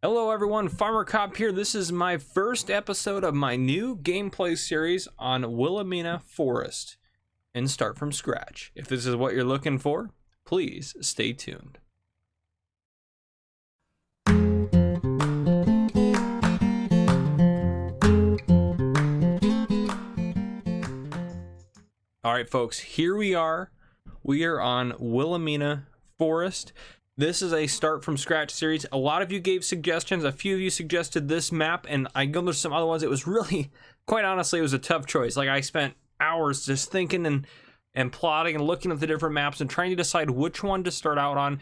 Hello everyone, Farmer Cop here. This is my first episode of my new gameplay series on Willamina Forest and start from scratch. If this is what you're looking for, please stay tuned. Alright folks, here we are. We are on Willamina Forest. This is a start from scratch series. A lot of you gave suggestions. A few of you suggested this map, and I know there's some other ones. It was really, quite honestly, it was a tough choice. Like, I spent hours just thinking and plotting and looking at the different maps and trying to decide which one to start out on.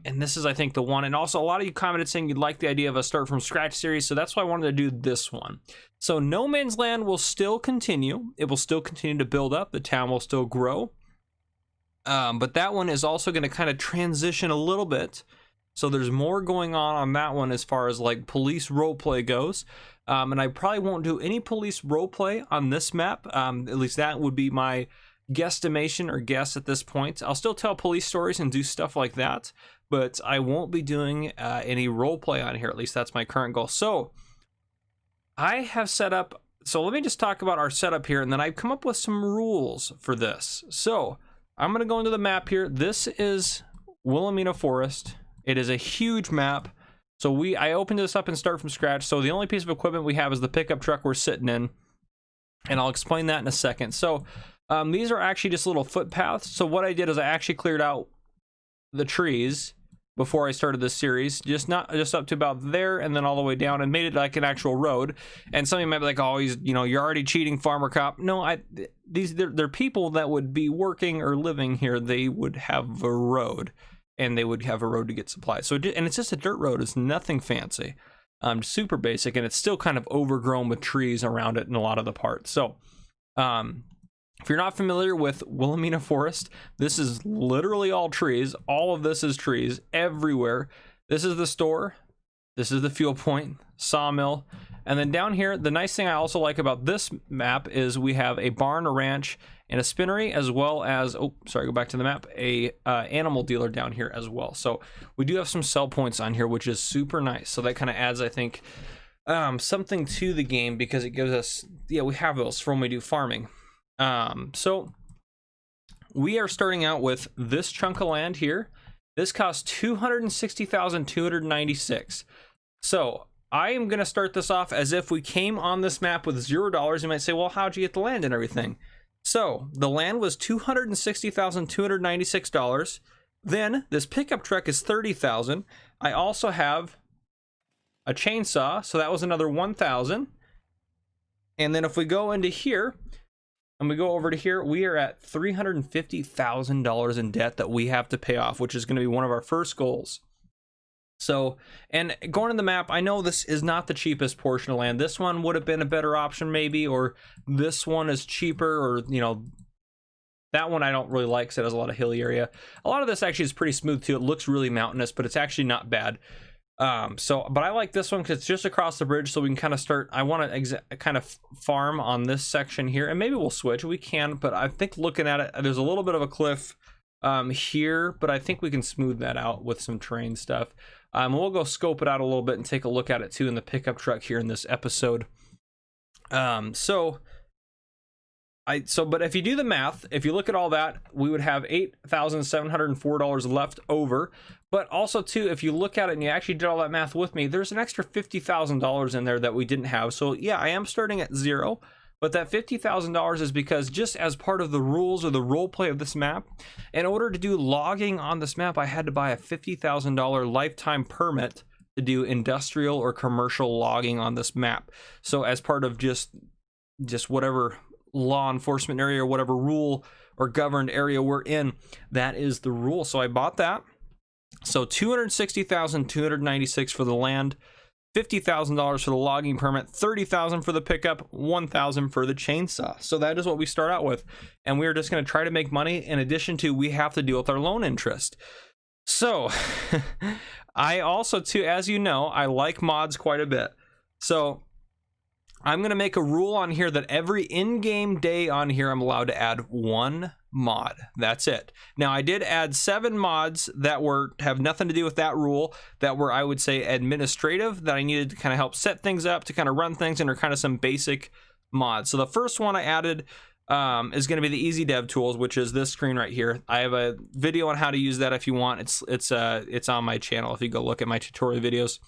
And this is, I think, the one. And also, a lot of you commented saying you'd like the idea of a start from scratch series, so that's why I wanted to do this one. So No Man's Land will still continue. It will still continue to build up. The town will still grow. But that one is also going to kind of transition a little bit. So there's more going on that one as far as like police roleplay goes. And I probably won't do any police roleplay on this map. At least that would be my guesstimation or guess at this point. I'll still tell police stories and do stuff like that, but I won't be doing any roleplay on here. At least that's my current goal. So I have set up, so let me just talk about our setup here, and then I've come up with some rules for this. So I'm going to go into the map here. This is Willamina Forest. It is a huge map. So I opened this up and start from scratch. So the only piece of equipment we have is the pickup truck we're sitting in. And I'll explain that in a second. So these are actually just little footpaths. So what I did is I actually cleared out the trees before I started this series, just up to about there and then all the way down, and made it like an actual road. And some of you might be like, oh, you're already cheating, Farmer Cop. No, they're people that would be working or living here. They would have a road, and they would have a road to get supplies. So and it's just a dirt road. It's nothing fancy, super basic, and it's still kind of overgrown with trees around it in a lot of the parts. So if you're not familiar with Willamina Forest, this is literally all trees. All of this is trees everywhere. This is the store. This is the fuel point, sawmill. And then down here, the nice thing I also like about this map is we have a barn, a ranch, and a spinnery, as well as, oh, sorry, go back to the map, a animal dealer down here as well. So we do have some sell points on here, which is super nice. So that kind of adds, I think, something to the game, because it gives us, yeah, we have those for when we do farming. So we are starting out with this chunk of land here. This costs $260,296. So I am going to start this off as if we came on this map with $0. You might say, well, how'd you get the land and everything? So the land was $260,296. Then this pickup truck is $30,000. I also have a chainsaw, so that was another $1,000. And then if we go into here, and we go over to here, we are at $350,000 in debt that we have to pay off, which is going to be one of our first goals. So, and going to the map, I know this is not the cheapest portion of land. This one would have been a better option maybe, or this one is cheaper, or, that one I don't really like because it has a lot of hilly area. A lot of this actually is pretty smooth too. It looks really mountainous, but it's actually not bad. But I like this one because it's just across the bridge, so we can kind of start. I want to kind of farm on this section here, and maybe we'll switch. We can, but I think looking at it, there's a little bit of a cliff here, but I think we can smooth that out with some terrain stuff. We'll go scope it out a little bit and take a look at it too in the pickup truck here in this episode. But if you do the math, if you look at all that, we would have $8,704 left over. But also too, if you look at it and you actually did all that math with me, there's an extra $50,000 in there that we didn't have. So yeah, I am starting at zero, but that $50,000 is because, just as part of the rules or the role play of this map, in order to do logging on this map, I had to buy a $50,000 lifetime permit to do industrial or commercial logging on this map. So as part of just whatever law enforcement area or whatever rule or governed area we're in, that is the rule. So I bought that. So $260,296 for the land, $50,000 for the logging permit, $30,000 for the pickup, $1,000 for the chainsaw. So that is what we start out with, and we are just going to try to make money. In addition to, we have to deal with our loan interest. So I also too, as you know, I like mods quite a bit. So I'm going to make a rule on here that every in-game day on here, I'm allowed to add 1 mod. That's it. Now, I did add 7 mods that have nothing to do with that rule, that were, I would say, administrative, that I needed to kind of help set things up, to kind of run things, and are kind of some basic mods. So the first one I added is going to be the Easy Dev Tools, which is this screen right here. I have a video on how to use that if you want. It's on my channel if you go look at my tutorial videos.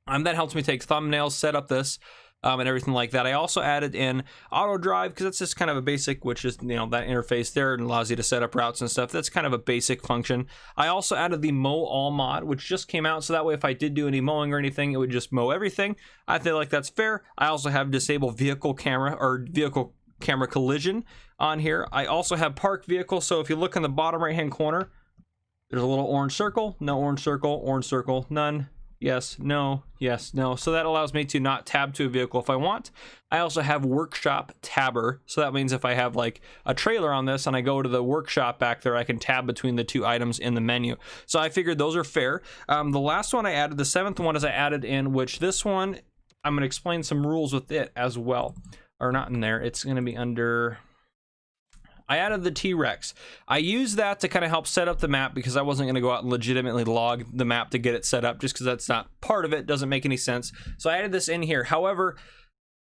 That helps me take thumbnails, set up this, and everything like that. I also added in auto drive, because that's just kind of a basic, which is, you know, that interface there, and allows you to set up routes and stuff. That's kind of a basic function. I also added the mow all mod, which just came out, so that way if I did do any mowing or anything, it would just mow everything. I feel like that's fair. I also have disable vehicle camera, or vehicle camera collision on here. I also have park vehicle, so if you look in the bottom right hand corner, there's a little orange circle, no orange circle, none, yes, no, yes, no. So that allows me to not tab to a vehicle if I want. I also have workshop tabber, so that means if I have like a trailer on this and I go to the workshop back there, I can tab between the 2 items in the menu. So I figured those are fair. The last one I added, the 7th one, is I added in, which this one, I'm going to explain some rules with it as well. Or not in there, it's going to be under, I added the T-Rex. I used that to kind of help set up the map, because I wasn't going to go out and legitimately log the map to get it set up, just because that's not part of it, doesn't make any sense. So I added this in here. However,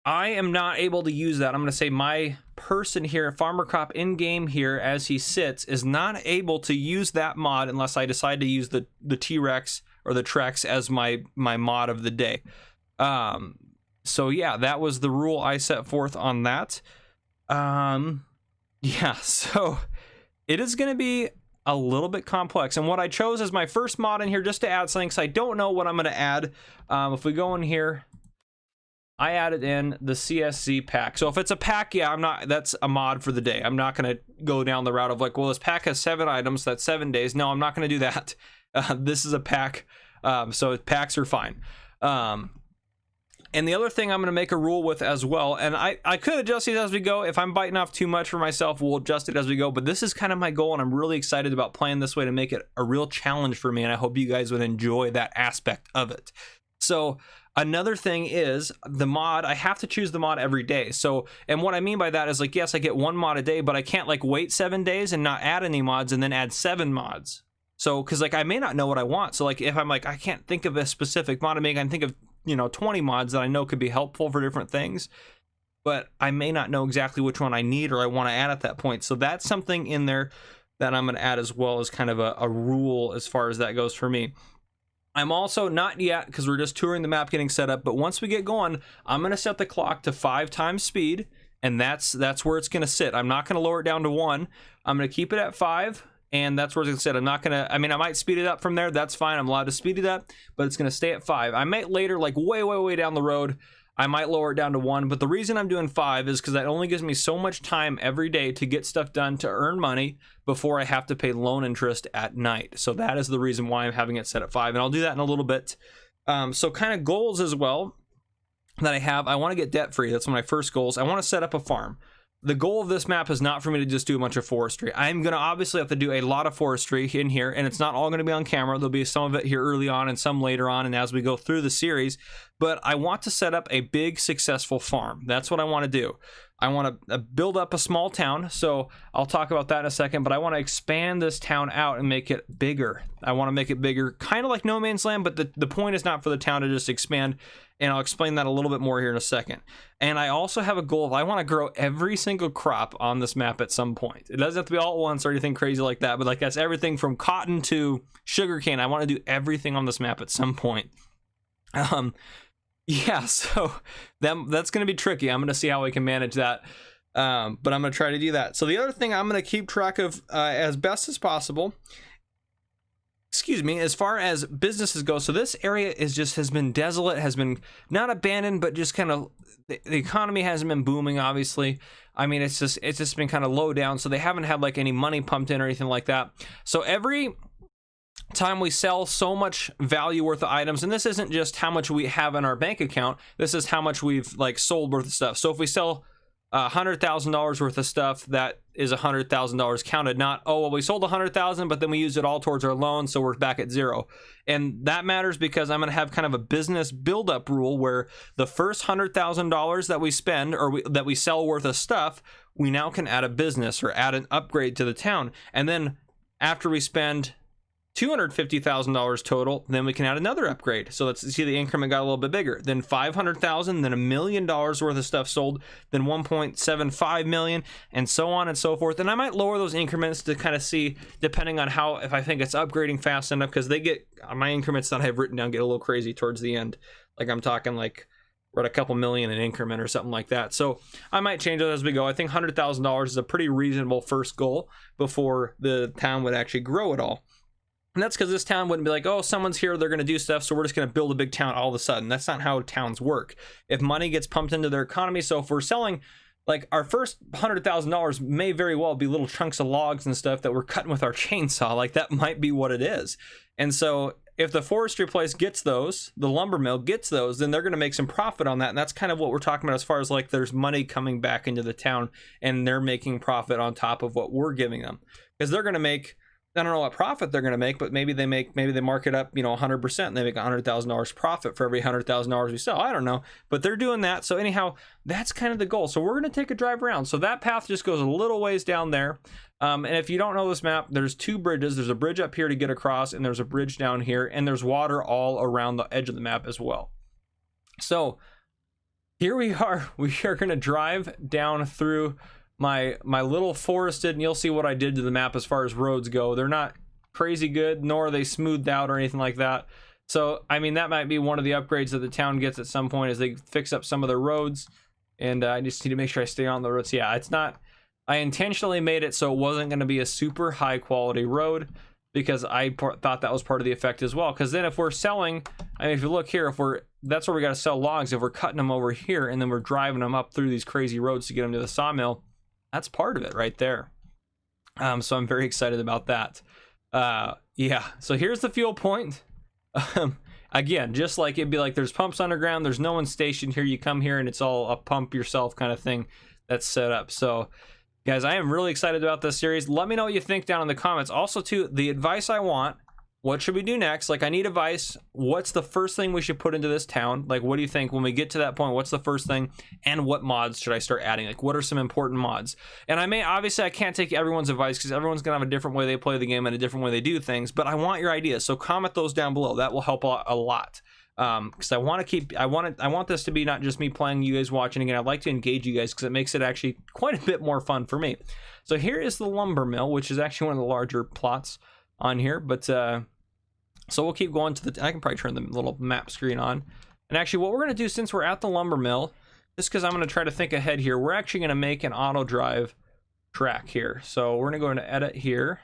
I am not able to use that. I'm going to say my person here, Farmer Cop in game here, as he sits, is not able to use that mod unless I decide to use the T-Rex or the Trex as my mod of the day. So yeah, that was the rule I set forth on that. Yeah, so it is going to be a little bit complex. And what I chose as my first mod in here, just to add something, because I don't know what I'm going to add. If we go in here, I added in the CSZ Pack. So if it's a pack, yeah, that's a mod for the day. I'm not going to go down the route of like, well, this pack has 7 items, that's 7 days. No, I'm not going to do that. This is a pack, so packs are fine. And the other thing I'm going to make a rule with as well, and I could adjust these as we go. If I'm biting off too much for myself, we'll adjust it as we go. But this is kind of my goal, and I'm really excited about playing this way to make it a real challenge for me, and I hope you guys would enjoy that aspect of it. So another thing is the mod. I have to choose the mod every day. So, and what I mean by that is like, yes, I get 1 mod a day, but I can't like wait 7 days and not add any mods and then add 7 mods. So, because like I may not know what I want. So like if I'm like, I can't think of a specific mod, I can think of, you know, 20 mods that I know could be helpful for different things, but I may not know exactly which one I need or I want to add at that point. So that's something in there that I'm going to add as well, as kind of a rule as far as that goes for me. I'm also not yet, because we're just touring the map, getting set up, but once we get going, I'm going to set the clock to 5 times speed, and that's where it's going to sit. I'm not going to lower it down to 1. I'm going to keep it at 5. And that's where it's going to sit. I'm not going to, I mean, I might speed it up from there. That's fine. I'm allowed to speed it up, but it's going to stay at 5. I might later, like way down the road, I might lower it down to 1. But the reason I'm doing 5 is because that only gives me so much time every day to get stuff done, to earn money before I have to pay loan interest at night. So that is the reason why I'm having it set at 5. And I'll do that in a little bit. So kind of goals as well that I have. I want to get debt free. That's one of my first goals. I want to set up a farm. The goal of this map is not for me to just do a bunch of forestry. I'm going to obviously have to do a lot of forestry in here, and it's not all going to be on camera. There'll be some of it here early on and some later on and as we go through the series. But I want to set up a big, successful farm. That's what I want to do. I want to build up a small town, so I'll talk about that in a second, but I want to expand this town out and make it bigger. I want to make it bigger, kind of like No Man's Land, but the point is not for the town to just expand, and I'll explain that a little bit more here in a second. And I also have a goal of I want to grow every single crop on this map at some point. It doesn't have to be all at once or anything crazy like that, but like that's everything from cotton to sugarcane. I want to do everything on this map at some point. Yeah, so that's going to be tricky. I'm going to see how we can manage that, but I'm going to try to do that. So the other thing I'm going to keep track of as best as possible, excuse me, as far as businesses go. So this area has been desolate, has been not abandoned, but just kind of, the economy hasn't been booming, obviously. I mean, it's just been kind of low down, so they haven't had like any money pumped in or anything like that. So every time we sell so much value worth of items, and this isn't just how much we have in our bank account, this is how much we've like sold worth of stuff. So if we sell $100,000 worth of stuff that is $100,000 counted, not, oh, well, we sold 100,000, but then we used it all towards our loan, so we're back at zero. And that matters because I'm going to have kind of a business buildup rule where the first $100,000 that we spend or that we sell worth of stuff, we now can add a business or add an upgrade to the town. And then after we spend $250,000 total, then we can add another upgrade. So let's see, the increment got a little bit bigger. Then $500,000, then $1 million worth of stuff sold, then 1.75 million, and so on and so forth. And I might lower those increments to kind of see, depending on how, if I think it's upgrading fast enough, because they get, my increments that I have written down get a little crazy towards the end. Like I'm talking like we're at a couple million in increment or something like that. So I might change it as we go. I think $100,000 is a pretty reasonable first goal before the town would actually grow at all. And that's because this town wouldn't be like, oh, someone's here, they're going to do stuff, so we're just going to build a big town all of a sudden. That's not how towns work. If money gets pumped into their economy, so if we're selling, like our first $100,000 may very well be little chunks of logs and stuff that we're cutting with our chainsaw. Like that might be what it is. And so if the forestry place gets those, the lumber mill gets those, then they're going to make some profit on that. And that's kind of what we're talking about as far as like there's money coming back into the town and they're making profit on top of what we're giving them. Because they're going to make, I don't know what profit they're going to make, but maybe they mark it up, 100%, and they make $100,000 profit for every $100,000 we sell. I don't know, but they're doing that. So anyhow, that's kind of the goal. So we're going to take a drive around. So that path just goes a little ways down there. And if you don't know this map, there's two bridges. There's a bridge up here to get across, and there's a bridge down here, and there's water all around the edge of the map as well. So here we are. We are going to drive down through my little forested, and you'll see what I did to the map as far as roads go. They're not crazy good, nor are they smoothed out or anything like that. So I mean, that might be one of the upgrades that the town gets at some point, is they fix up some of their roads. And I just need to make sure I stay on the roads. Yeah, it's not, I intentionally made it so it wasn't going to be a super high quality road, because I thought that was part of the effect as well. Because then if we're selling, I mean, if you look here, that's where we got to sell logs. If we're cutting them over here and then we're driving them up through these crazy roads to get them to the sawmill, that's part of it right there. So I'm very excited about that. Yeah, so here's the fuel point. Again, just like it'd be like there's pumps underground, there's no one stationed here. You come here and it's all a pump yourself kind of thing that's set up. So guys, I am really excited about this series. Let me know what you think down in the comments. Also too, the advice I want, what should we do next? Like, I need advice. What's the first thing we should put into this town? Like, what do you think when we get to that point? What's the first thing? And what mods should I start adding? Like, what are some important mods? And obviously I can't take everyone's advice, because everyone's gonna have a different way they play the game and a different way they do things, but I want your ideas. So comment those down below. That will help a lot. Because I want this to be not just me playing, you guys watching again. I'd like to engage you guys, because it makes it actually quite a bit more fun for me. So here is the lumber mill, which is actually one of the larger plots on here, but so we'll keep going to I can probably turn the little map screen on. And actually what we're going to do, since we're at the lumber mill, just because I'm going to try to think ahead here, we're actually going to make an auto drive track here. So we're going to go into edit here,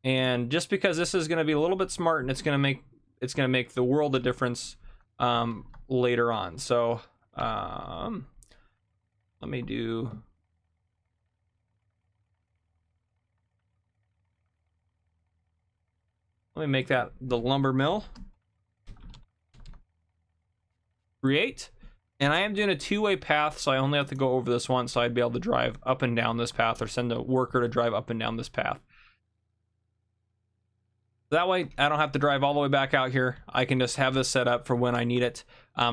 and just because this is going to be a little bit smart, and it's going to make the world a difference later on. So let me make that the lumber mill. Create. And I am doing a two-way path, so I only have to go over this once, so I'd be able to drive up and down this path, or send a worker to drive up and down this path. That way I don't have to drive all the way back out here. I can just have this set up for when I need it.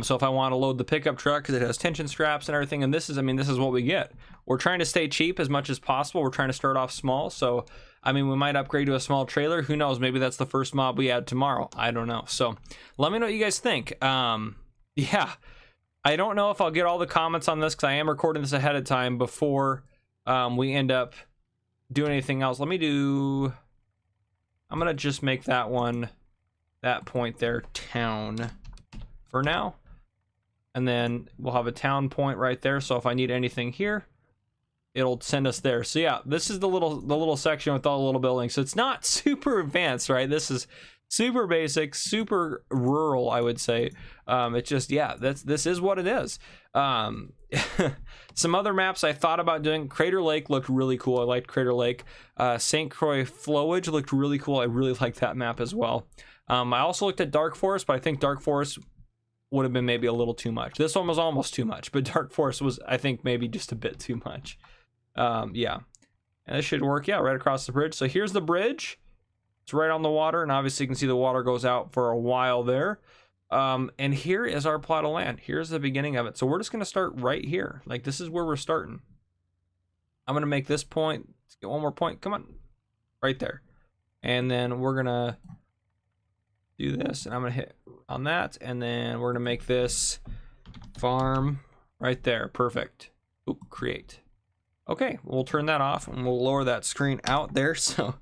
So if I want to load the pickup truck, because it has tension straps and everything, and this is what we get. We're trying to stay cheap as much as possible. We're trying to start off small. So I mean, we might upgrade to a small trailer. Who knows? Maybe that's the first mob we add tomorrow. I don't know. So let me know what you guys think. Yeah, I don't know if I'll get all the comments on this, because I am recording this ahead of time before we end up doing anything else. I'm gonna just make that point there town for now, and then we'll have a town point right there. So if I need anything here, it'll send us there. So yeah, this is the little section with all the little buildings. So it's not super advanced, right? This is super basic, super rural, I would say. It's just, yeah, this is what it is. Some other maps I thought about doing. Crater Lake looked really cool. I liked Crater Lake. St. Croix Flowage looked really cool. I really liked that map as well. I also looked at Dark Forest, but I think Dark Forest would have been maybe a little too much. This one was almost too much, but Dark Forest was, I think, maybe just a bit too much. Yeah. And this should work, yeah, right across the bridge. So here's the bridge. It's right on the water, and obviously you can see the water goes out for a while there. And here is our plot of land. Here's the beginning of it. So we're just going to start right here. Like, this is where we're starting. I'm going to make this point. Let's get one more point. Come on. Right there. And then we're going to do this, and I'm going to hit on that. And then we're going to make this farm right there. Perfect. Oop, create. Okay, we'll turn that off, and we'll lower that screen out there. So,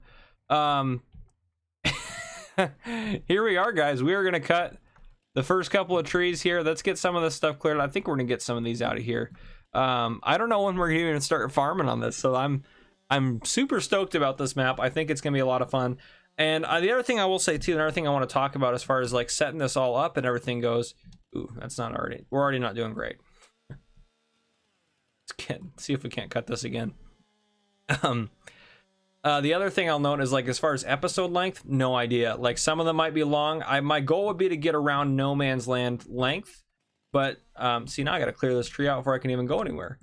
here we are, guys. We are going to cut the first couple of trees here. Let's get some of this stuff cleared. I think we're going to get some of these out of here. I don't know when we're going to start farming on this, so I'm super stoked about this map. I think it's going to be a lot of fun. And the other thing I will say, too, another thing I want to talk about as far as, like, setting this all up and everything goes. Ooh, that's not already. We're already not doing great. Let's see if we can't cut this again. The other thing I'll note is, like, as far as episode length, no idea. Like, some of them might be long. My goal would be to get around No Man's Land length, but see, now I got to clear this tree out before I can even go anywhere.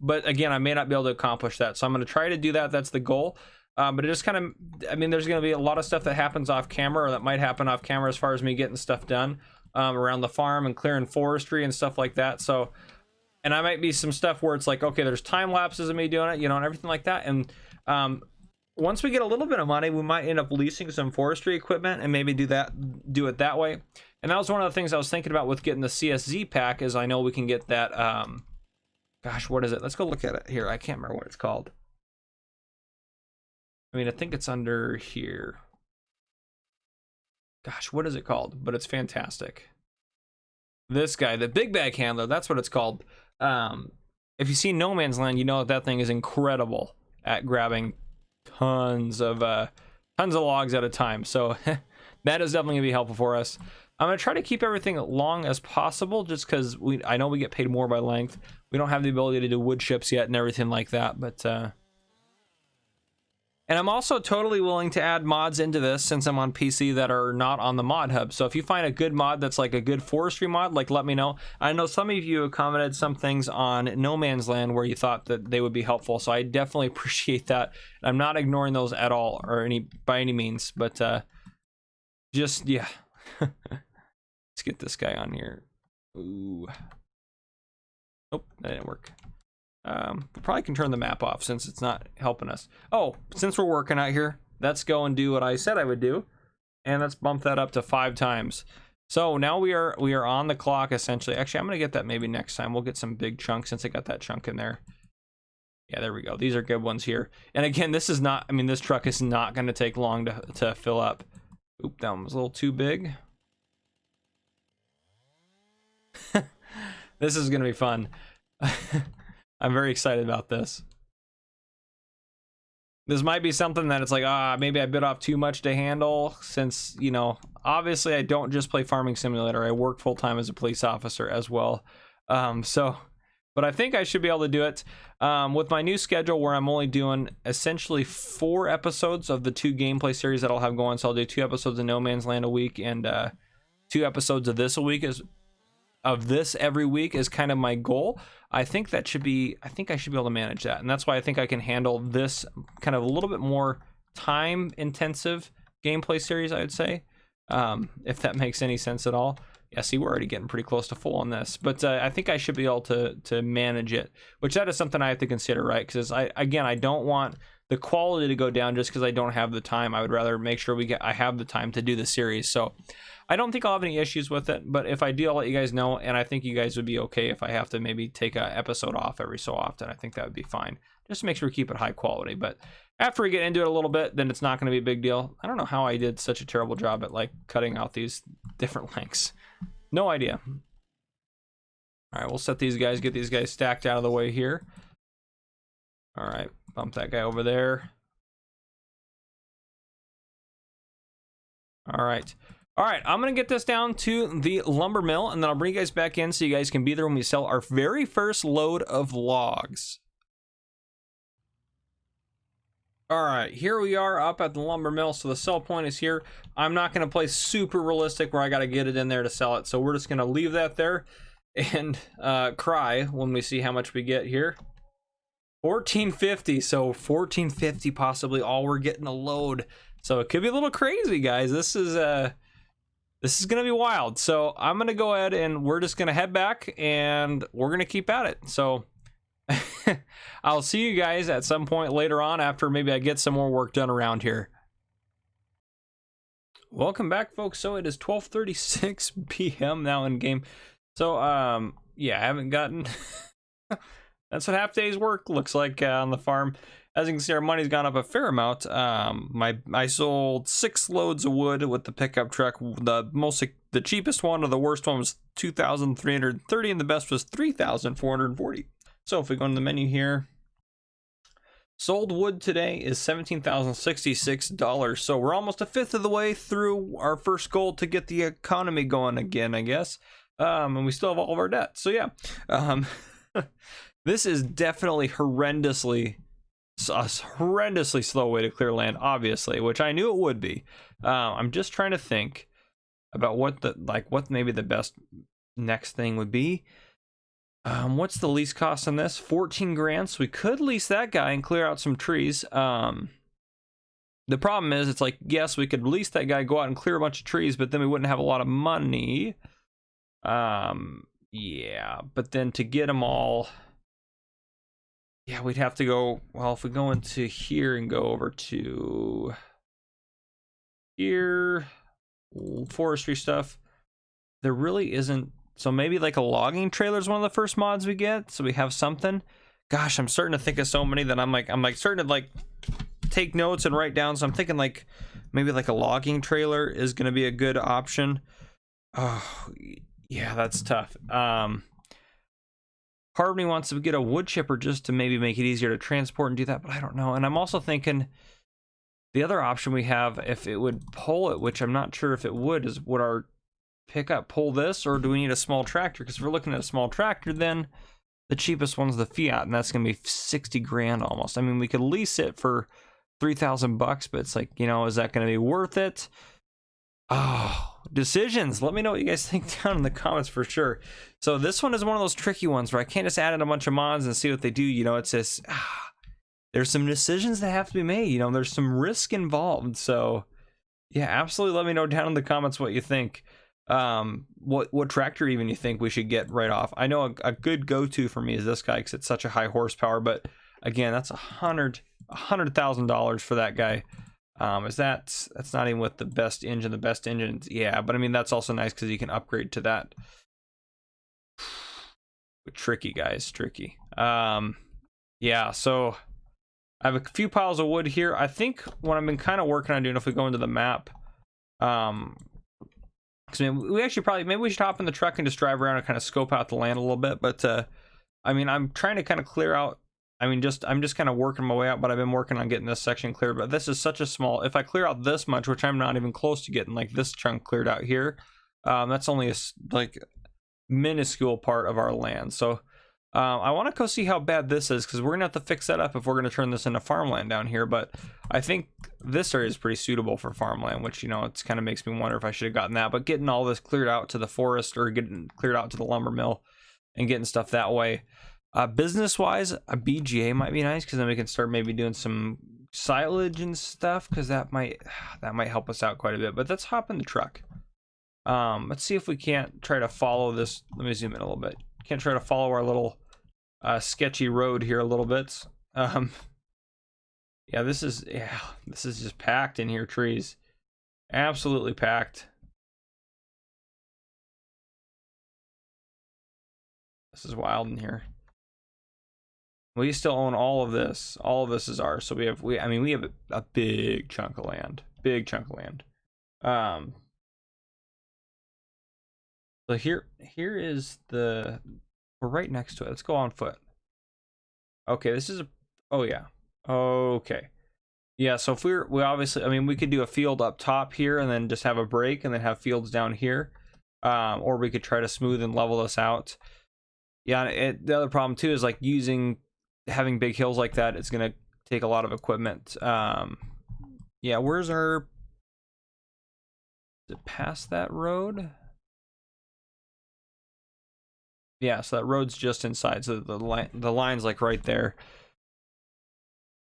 But again, I may not be able to accomplish that, so I'm going to try to do that. That's the goal. But it just kind of, I mean, there's going to be a lot of stuff that happens off camera, or that might happen off camera, as far as me getting stuff done around the farm and clearing forestry and stuff like that. So, and I might be some stuff where it's like, okay, there's time lapses of me doing it, you know, and everything like that. And once we get a little bit of money, we might end up leasing some forestry equipment and maybe do it that way. And that was one of the things I was thinking about with getting the CSZ pack, is I know we can get that, gosh, what is it? Let's go look at it here. I can't remember what it's called. I mean, I think it's under here. Gosh, what is it called? But it's fantastic. This guy, the big bag handler, that's what it's called. If you see No Man's Land, you know that thing is incredible at grabbing tons of logs at a time. So that is definitely gonna be helpful for us. I'm gonna try to keep everything long as possible, just because I know we get paid more by length. We don't have the ability to do wood chips yet and everything like that, but and I'm also totally willing to add mods into this, since I'm on PC, that are not on the mod hub. So if you find a good mod that's like a good forestry mod, like, let me know. I know some of you have commented some things on No Man's Land where you thought that they would be helpful, so I definitely appreciate that. I'm not ignoring those at all, or by any means, but just, yeah. Let's get this guy on here. Ooh. Oh, that didn't work. We probably can turn the map off since it's not helping us. Oh, since we're working out here, let's go and do what I said I would do, and let's bump that up to 5 times. So now we are on the clock, essentially. Actually, I'm gonna get that maybe next time. We'll get some big chunks, since I got that chunk in there. Yeah, there we go. These are good ones here. And again, this is not, I mean, this truck is not gonna take long to fill up. Oop, that one was a little too big. This is gonna be fun. I'm very excited about this. This might be something that it's like, maybe I bit off too much to handle, since, you know, obviously I don't just play Farming Simulator. I work full-time as a police officer as well. But I think I should be able to do it with my new schedule, where I'm only doing essentially 4 episodes of the 2 gameplay series that I'll have going. So I'll do 2 episodes of No Man's Land a week, and 2 episodes of this every week is kind of my goal. I think I should be able to manage that, and that's why I think I can handle this kind of a little bit more time intensive gameplay series, I would say, if that makes any sense at all. Yeah, see, we're already getting pretty close to full on this, but I think I should be able to manage it, which that is something I have to consider, right? Because I don't want the quality to go down just because I don't have the time. I would rather make sure I have the time to do the series. So I don't think I'll have any issues with it, but if I do, I'll let you guys know, and I think you guys would be okay if I have to maybe take an episode off every so often. I think that would be fine, just to make sure we keep it high quality. But after we get into it a little bit, then it's not going to be a big deal. I don't know how I did such a terrible job at, like, cutting out these different lengths. No idea. All right, we'll set these guys, get these guys stacked out of the way here. All right, bump that guy over there. All right, I'm gonna get this down to the lumber mill, and then I'll bring you guys back in so you guys can be there when we sell our very first load of logs. All right, here we are up at the lumber mill. So the sell point is here. I'm not gonna play super realistic where I gotta get it in there to sell it. So we're just gonna leave that there and cry when we see how much we get here. 1450, so 1450 possibly all we're getting a load. So it could be a little crazy, guys. This is gonna be wild. So I'm gonna go ahead and we're just gonna head back and we're gonna keep at it. So I'll see you guys at some point later on after maybe I get some more work done around here. Welcome back, folks. So it is 12:36 p.m. now in game. So yeah, I haven't gotten that's what half day's work looks like on the farm. As you can see, our money's gone up a fair amount. I sold 6 loads of wood with the pickup truck. The cheapest one or the worst one was 2,330 and the best was 3,440. So if we go into the menu here, sold wood today is $17,066. So we're almost a fifth of the way through our first goal to get the economy going again, I guess. And we still have all of our debt. So yeah, this is definitely horrendously slow way to clear land, obviously, which I knew it would be. I'm just trying to think about what maybe the best next thing would be. What's the lease cost on this? 14 grand. So we could lease that guy and clear out some trees. The problem is, it's like, yes, we could lease that guy, go out and clear a bunch of trees, but then we wouldn't have a lot of money. Yeah, but then to get them all, yeah, we'd have to go, well, if we go into here and go over to here, forestry stuff, there really isn't. So maybe like a logging trailer is one of the first mods we get, so we have something. Gosh, I'm starting to think of so many that I'm starting to like take notes and write down. So I'm thinking like maybe like a logging trailer is going to be a good option. Oh, yeah, that's tough. Part of me wants to get a wood chipper just to maybe make it easier to transport and do that, but I don't know. And I'm also thinking the other option we have, if it would pull it, which I'm not sure if it would, is would our pickup pull this, or do we need a small tractor? Because if we're looking at a small tractor, then the cheapest one's the Fiat, and that's gonna be 60 grand almost. I mean, we could lease it for 3,000 bucks, but it's like, you know, is that gonna be worth it? Oh, decisions. Let me know what you guys think down in the comments for sure. So this one is one of those tricky ones where I can't just add in a bunch of mods and see what they do. You know, it's just there's some decisions that have to be made. You know, there's some risk involved. So yeah, absolutely. Let me know down in the comments what you think. What tractor even you think we should get right off. I know a good go-to for me is this guy because it's such a high horsepower, but again, that's $100,000 for that guy. That's not even with the best engines, yeah, but I mean that's also nice because you can upgrade to that. Tricky, guys, tricky. Yeah, so I have a few piles of wood here. I think what I've been kind of working on doing, if we go into the map, because we actually maybe we should hop in the truck and just drive around and kind of scope out the land a little bit. But I mean, I'm trying to kind of clear out. I mean, I'm just kind of working my way out, but I've been working on getting this section cleared. But this is such a small, if I clear out this much, which I'm not even close to getting, like this chunk cleared out here, that's only a like minuscule part of our land. So I want to go see how bad this is, because we're gonna have to fix that up if we're gonna turn this into farmland down here. But I think this area is pretty suitable for farmland, which, you know, it's kind of makes me wonder if I should have gotten that. But getting all this cleared out to the forest, or getting cleared out to the lumber mill and getting stuff that way. Business wise, a BGA might be nice, because then we can start maybe doing some silage and stuff, because that might help us out quite a bit. But let's hop in the truck. Let's see if we can't try to follow this. Let me zoom in a little bit. Can't try to follow our little sketchy road here a little bit. Yeah, this is just packed in here, trees, absolutely packed. This is wild in here. We still own all of this. All of this is ours. So we have a big chunk of land. So here is we're right next to it. Let's go on foot. Okay, this is oh yeah. Okay. Yeah, so if we obviously, I mean, we could do a field up top here and then just have a break and then have fields down here. Or we could try to smooth and level this out. Yeah, the other problem too is like having big hills like that, it's gonna take a lot of equipment. Yeah, where's our, is it past that road? Yeah, so that road's just inside, so the line's like right there.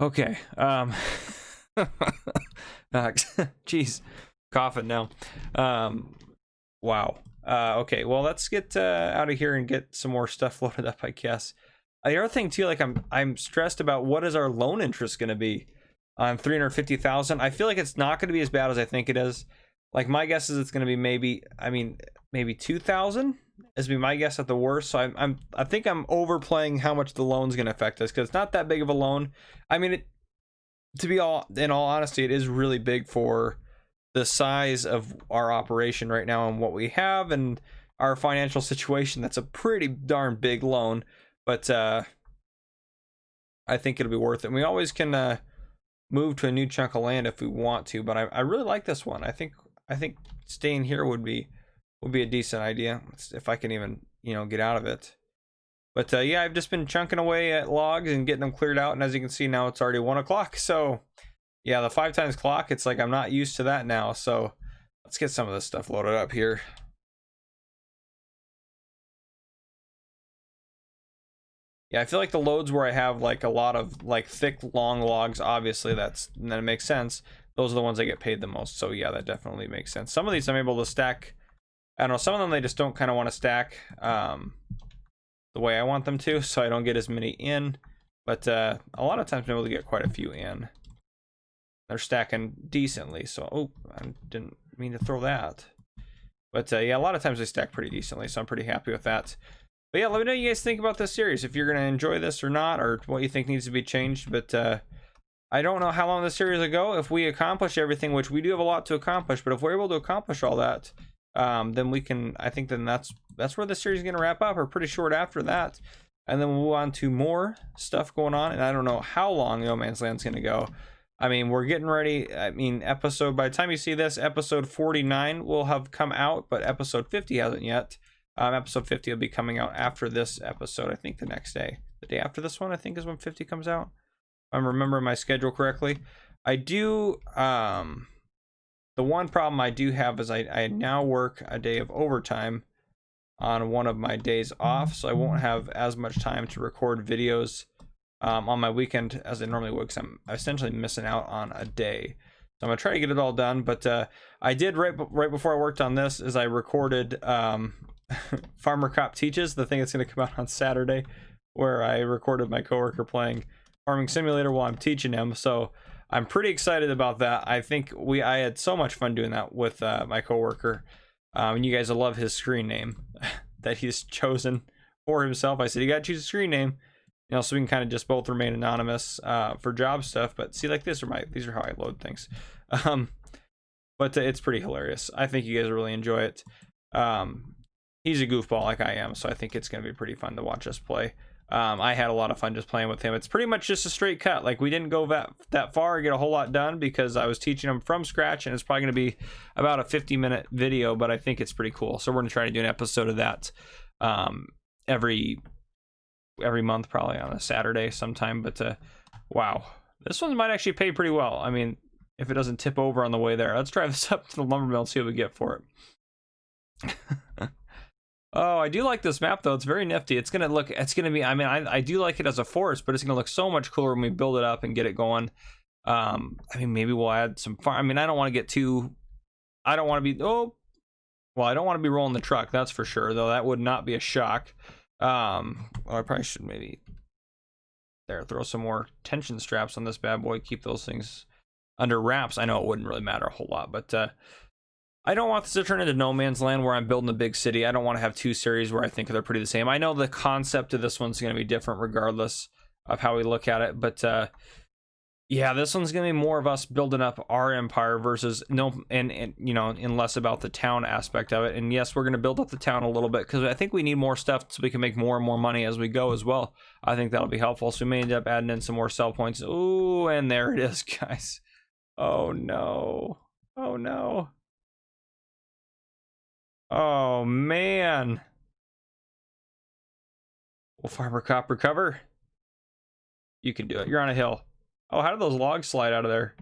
Okay. Jeez, coughing now. Wow. Okay, well, let's get out of here and get some more stuff loaded up, I guess. The other thing too, like I'm stressed about what is our loan interest going to be on 350,000. I feel like it's not going to be as bad as I think it is. Like my guess is it's going to be maybe 2,000 is be my guess at the worst. So I think I'm overplaying how much the loan's going to affect us, because it's not that big of a loan. I mean, in all honesty, it is really big for the size of our operation right now and what we have and our financial situation. That's a pretty darn big loan, but I think it'll be worth it. And we always can move to a new chunk of land if we want to, but I really like this one. I think staying here would be a decent idea if I can even, get out of it. But yeah, I've just been chunking away at logs and getting them cleared out, and as you can see now, it's already 1 o'clock. So yeah, the 5 times clock, it's like I'm not used to that now. So let's get some of this stuff loaded up here. Yeah, I feel like the loads where I have like a lot of like thick, long logs, obviously then it makes sense. Those are the ones that get paid the most. So yeah, that definitely makes sense. Some of these I'm able to stack. I don't know, some of them they just don't kind of want to stack the way I want them to, so I don't get as many in. But a lot of times I'm able to get quite a few in. They're stacking decently, so oh, I didn't mean to throw that. But yeah, a lot of times they stack pretty decently, so I'm pretty happy with that. But yeah, let me know what you guys think about this series, if you're going to enjoy this or not, or what you think needs to be changed. But I don't know how long this series will go. If we accomplish everything, which we do have a lot to accomplish, but if we're able to accomplish all that, then we can, I think then that's where the series is going to wrap up, or pretty short after that. And then we'll move on to more stuff going on, and I don't know how long No Man's Land's going to go. I mean, we're getting ready. I mean, by the time you see this, episode 49 will have come out, but episode 50 hasn't yet. Episode 50 will be coming out after this episode, I think the next day. The day after this one, I think, is when 50 comes out. If I'm remembering my schedule correctly. I do, the one problem I do have is I now work a day of overtime on one of my days off, so I won't have as much time to record videos on my weekend as I normally would, because I'm essentially missing out on a day. So I'm gonna try to get it all done, but I did right before I worked on this is I recorded Farmer Cop Teaches, the thing that's gonna come out on Saturday, where I recorded my coworker playing Farming Simulator while I'm teaching him. So I'm pretty excited about that. I think I had so much fun doing that with my coworker. And you guys will love his screen name that he's chosen for himself. I said, you gotta choose a screen name, so we can kind of just both remain anonymous for job stuff. But see, like these are how I load things. But it's pretty hilarious. I think you guys will really enjoy it. He's a goofball like I am, so I think it's gonna be pretty fun to watch us play. I had a lot of fun just playing with him. It's pretty much just a straight cut. Like, we didn't go that far or get a whole lot done, because I was teaching him from scratch, and it's probably going to be about a 50-minute video, but I think it's pretty cool. So we're going to try to do an episode of that every month, probably on a Saturday sometime. But wow, this one might actually pay pretty well. I mean, if it doesn't tip over on the way there. Let's drive this up to the lumber mill and see what we get for it. Oh, I do like this map, though. It's very nifty. It's gonna be, I mean, I do like it as a forest, but it's gonna look so much cooler when we build it up and get it going. I mean, maybe we'll add some farm. I mean, I don't want to get too, I don't want to be, I don't want to be rolling the truck, that's for sure, though. That would not be a shock. Well, I probably should maybe throw some more tension straps on this bad boy, keep those things under wraps. I know it wouldn't really matter a whole lot, but I don't want this to turn into No Man's Land where I'm building a big city. I don't want to have two series where I think they're pretty the same. I know the concept of this one's going to be different regardless of how we look at it, but yeah, this one's going to be more of us building up our empire versus and less about the town aspect of it. And yes, we're going to build up the town a little bit, because I think we need more stuff so we can make more and more money as we go as well. I think that'll be helpful. So we may end up adding in some more sell points. Ooh, and there it is, guys. Oh no. Oh no. Oh man. Will Farmer Cop recover? You can do it. You're on a hill. Oh, how did those logs slide out of there?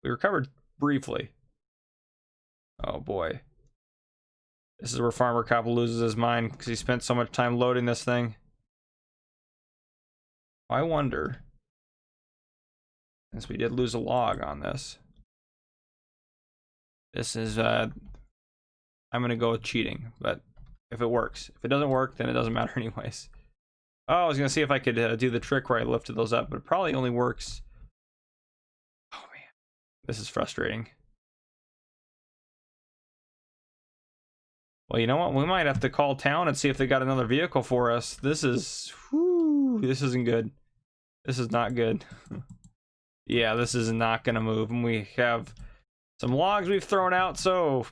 We recovered briefly. Oh boy. This is where Farmer Cop loses his mind, because he spent so much time loading this thing. I wonder, since we did lose a log on this, this is, I'm going to go with cheating, but if it works. If it doesn't work, then it doesn't matter anyways. Oh, I was going to see if I could do the trick where I lifted those up, but it probably only works. Oh, man. This is frustrating. Well, you know what? We might have to call town and see if they got another vehicle for us. This is... Whew, this isn't good. This is not good. Yeah, this is not going to move. And we have some logs we've thrown out, so...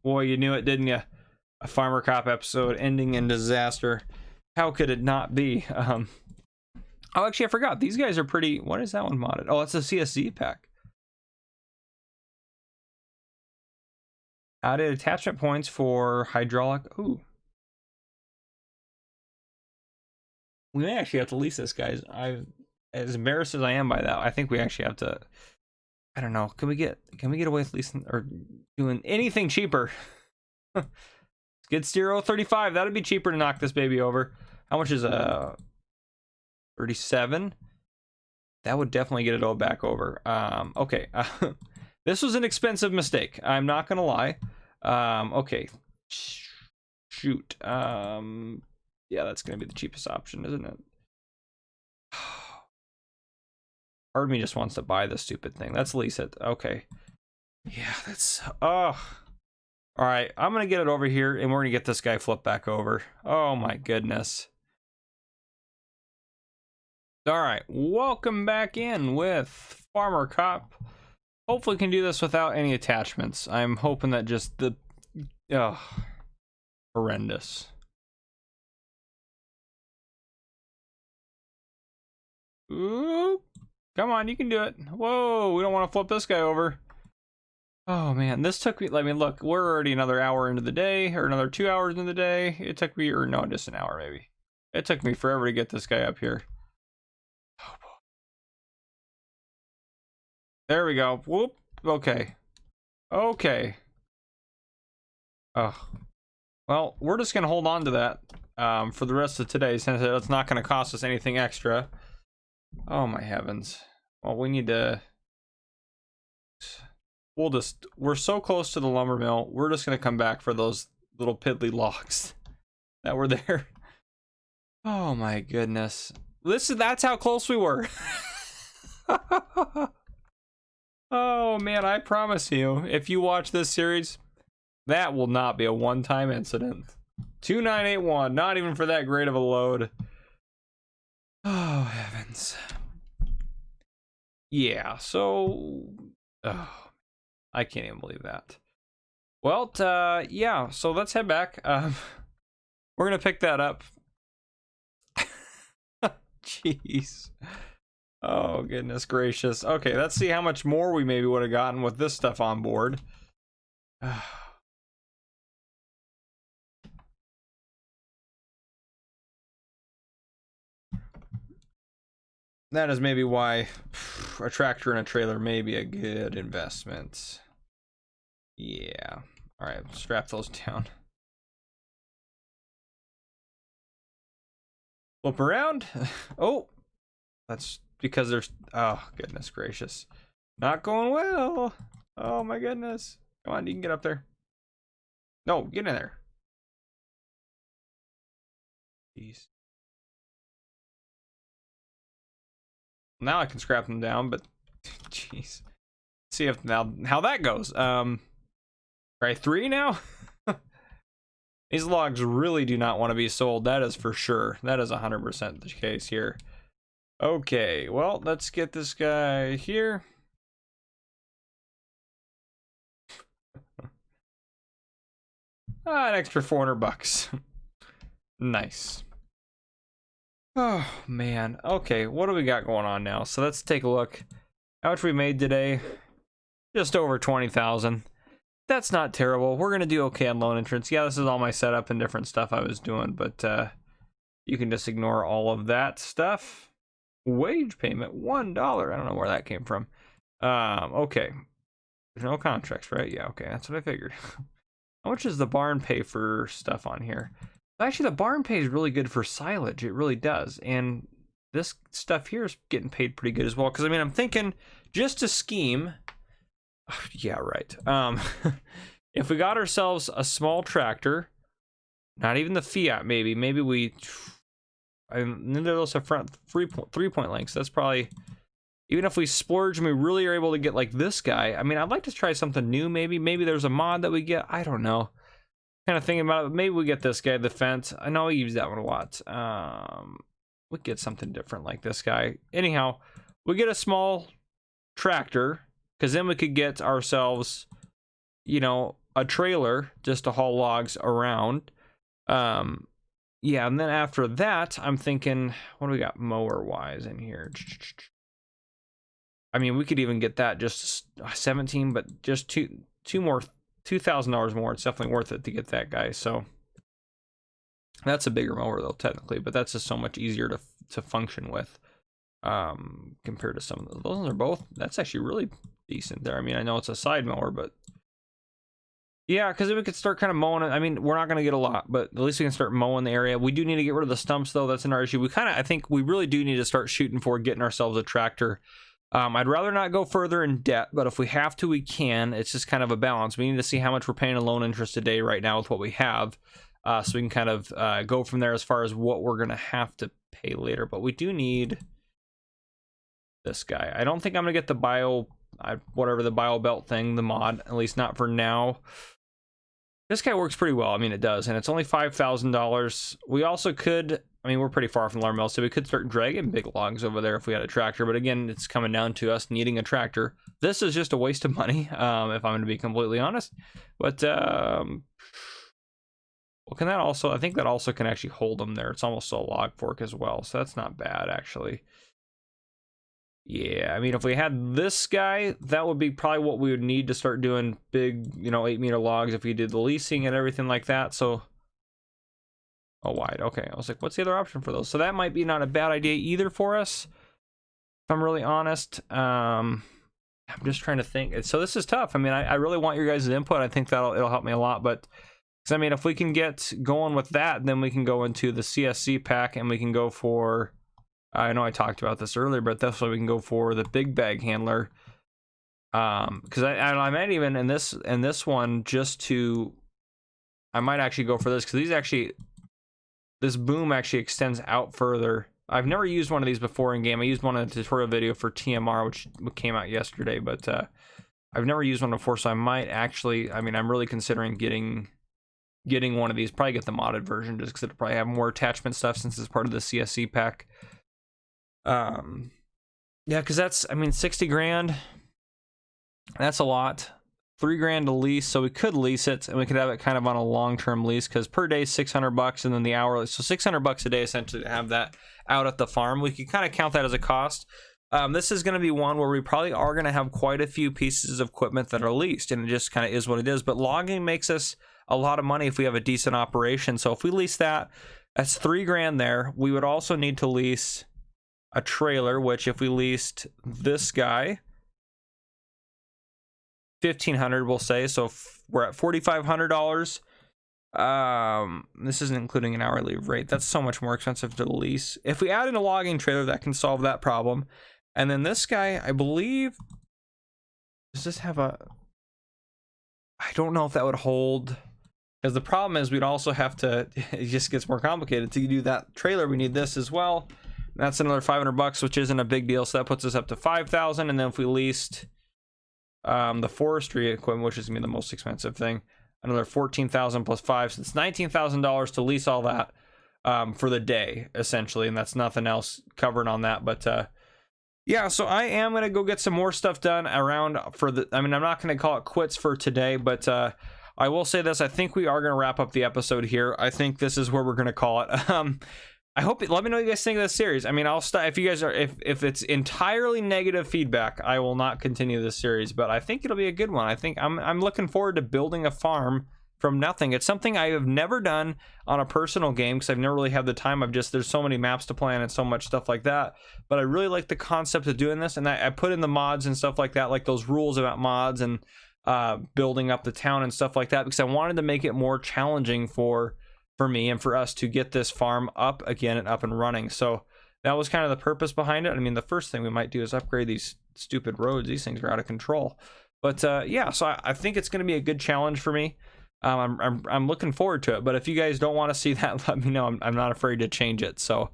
Boy, you knew it, didn't you? A Farmer Cop episode ending in disaster. How could it not be? Oh, actually, I forgot. These guys are pretty... What is that one modded? Oh, it's a CSZ pack. Added attachment points for hydraulic. Ooh. We may actually have to lease this, guys. As embarrassed as I am by that, I think we actually have to... I don't know. Can we get away with leasing or doing anything cheaper? Skid steer 035. That'd be cheaper to knock this baby over. How much is 37? That would definitely get it all back over. Okay. This was an expensive mistake. I'm not gonna lie. Okay. Shoot. Yeah, that's gonna be the cheapest option, isn't it? Part of me just wants to buy this stupid thing. Let's lease it. Okay. Yeah, that's... Oh. All right, I'm going to get it over here, and we're going to get this guy flipped back over. Oh, my goodness. All right, welcome back in with Farmer Cop. Hopefully we can do this without any attachments. I'm hoping that just the... Oh, horrendous. Ooh. Come on, you can do it. Whoa, we don't want to flip this guy over. Oh man, this took me, I mean, look, we're already another hour into the day, or another 2 hours into the day. It took me, or no, just an hour maybe. It took me forever to get this guy up here. Oh boy. There we go. Whoop. Okay. Okay. Oh. Well, we're just gonna hold on to that for the rest of today, since it's not gonna cost us anything extra. Oh my heavens. Well, we need to... we're so close to the lumber mill, we're just gonna come back for those little piddly logs that were there. Oh my goodness. That's how close we were. Oh man, I promise you, if you watch this series, that will not be a one-time incident. 2981, not even for that great of a load. Oh heavens. Yeah, so... Oh. I can't even believe that. Well, yeah, so let's head back. We're gonna pick that up. Jeez. Oh, goodness gracious. Okay, let's see how much more we maybe would have gotten with this stuff on board. That is maybe why a tractor and a trailer may be a good investment. Yeah. All right, strap those down. Flip around. Oh, that's because there's... Oh, goodness gracious. Not going well. Oh, my goodness. Come on, you can get up there. No, get in there. Jeez. Now I can scrap them down, but... Jeez. See if now how that goes. Right, 3 now? These logs really do not want to be sold. That is for sure. That is 100% the case here. Okay, well, let's get this guy here. An extra 400 bucks. Nice. Oh, man. Okay, what do we got going on now? So let's take a look. How much we made today? Just over 20,000. That's not terrible. We're gonna do okay on loan entrance. Yeah, this is all my setup and different stuff I was doing, but you can just ignore all of that stuff. Wage payment, $1. I don't know where that came from. Okay. There's no contracts, right? Yeah, okay, that's what I figured. How much does the barn pay for stuff on here? Actually, the barn pay is really good for silage. It really does. And this stuff here is getting paid pretty good as well. Because I mean, I'm thinking just to scheme. Yeah, right. If we got ourselves a small tractor, not even the Fiat, maybe we. Neither of those have front three-point links. That's probably, even if we splurge and we really are able to get like this guy. I mean, I'd like to try something new. Maybe there's a mod that we get. I don't know. Kind of thinking about it. Maybe we get this guy, the fence. I know we use that one a lot. We get something different like this guy. Anyhow, we get a small tractor because then we could get ourselves, you know, a trailer just to haul logs around. Yeah, and then after that, I'm thinking, what do we got mower-wise in here? I mean, we could even get that just 17, but just $2,000 more. It's definitely worth it to get that guy. So that's a bigger mower, though, technically, but that's just so much easier to function with compared to some of those. Those are both. That's actually really decent there. I mean, I know it's a side mower, but yeah, because then we could start kind of mowing it. I mean, we're not going to get a lot, but at least we can start mowing the area. We do need to get rid of the stumps, though. That's another issue. I think we really do need to start shooting for getting ourselves a tractor. I'd rather not go further in debt, but if we have to, we can. It's just kind of a balance. We need to see how much we're paying in loan interest today right now with what we have, so we can kind of go from there as far as what we're going to have to pay later. But we do need this guy. I don't think I'm going to get the whatever the bio belt thing, the mod, at least not for now. This guy works pretty well. I mean, it does, and it's only $5,000. We also could, I mean, we're pretty far from the mill, so we could start dragging big logs over there if we had a tractor. But again, it's coming down to us needing a tractor. This is just a waste of money, if I'm going to be completely honest. But well, can that also? I think that also can actually hold them there. It's almost a log fork as well, so that's not bad actually. Yeah, I mean, if we had this guy, that would be probably what we would need to start doing big, you know, 8-meter logs if we did the leasing and everything like that. So, oh, wide. Okay, I was like, what's the other option for those? So that might be not a bad idea either for us, if I'm really honest. I'm just trying to think. So this is tough. I mean, I really want your guys' input. I think it'll help me a lot. But, because I mean, if we can get going with that, then we can go into the CSZ pack and we can go for, I know I talked about this earlier, but that's why we can go for the big bag handler. Because I might even in this one I might actually go for this because this boom actually extends out further. I've never used one of these before in game. I used one in a tutorial video for TMR, which came out yesterday, but I've never used one before, so I might actually. I mean, I'm really considering getting one of these. Probably get the modded version just because it'll probably have more attachment stuff since it's part of the CSZ pack. Yeah, because that's, I mean, 60 grand, that's a lot. 3 grand to lease, so we could lease it and we could have it kind of on a long-term lease because per day $600 and then the hourly, so $600 a day essentially to have that out at the farm. We could kind of count that as a cost. This is going to be one where we probably are going to have quite a few pieces of equipment that are leased, and it just kind of is what it is. But logging makes us a lot of money if we have a decent operation. So if we lease that, that's 3 grand there. We would also need to lease a trailer, which if we leased this guy, $1,500 we'll say, so we're at $4,500. This isn't including an hourly rate. That's so much more expensive to lease. If we add in a logging trailer, that can solve that problem. And then this guy, I believe, does this have a, I don't know if that would hold, because the problem is we'd also have to, it just gets more complicated. To do that trailer, we need this as well. That's another $500, which isn't a big deal. So that puts us up to $5,000. And then if we leased the forestry equipment, which is gonna be the most expensive thing, another $14,000 plus 5, so it's $19,000 to lease all that for the day essentially, and that's nothing else covered on that. But yeah, so I am gonna go get some more stuff done around for the. I mean, I'm not gonna call it quits for today, but I will say this: I think we are gonna wrap up the episode here. I think this is where we're gonna call it. I hope. Let me know what you guys think of this series. I mean, I'll stop if you guys are. If it's entirely negative feedback, I will not continue this series. But I think it'll be a good one. I think I'm looking forward to building a farm from nothing. It's something I have never done on a personal game because I've never really had the time. There's so many maps to plan and so much stuff like that. But I really like the concept of doing this, and I put in the mods and stuff like that, like those rules about mods and building up the town and stuff like that, because I wanted to make it more challenging for me and for us to get this farm up again and up and running. So that was kind of the purpose behind it. I mean, the first thing we might do is upgrade these stupid roads. These things are out of control. But yeah, so I think it's going to be a good challenge for me. I'm looking forward to it. But if you guys don't want to see that, let me know. I'm not afraid to change it. So,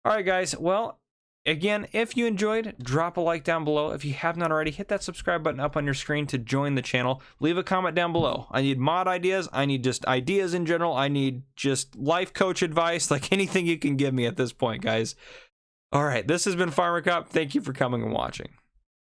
all right, guys. Well, again, if you enjoyed, drop a like down below. If you have not already, hit that subscribe button up on your screen to join the channel. Leave a comment down below. I need mod ideas. I need just ideas in general. I need just life coach advice, like anything you can give me at this point, guys. All right, this has been Farmer Cop. Thank you for coming and watching.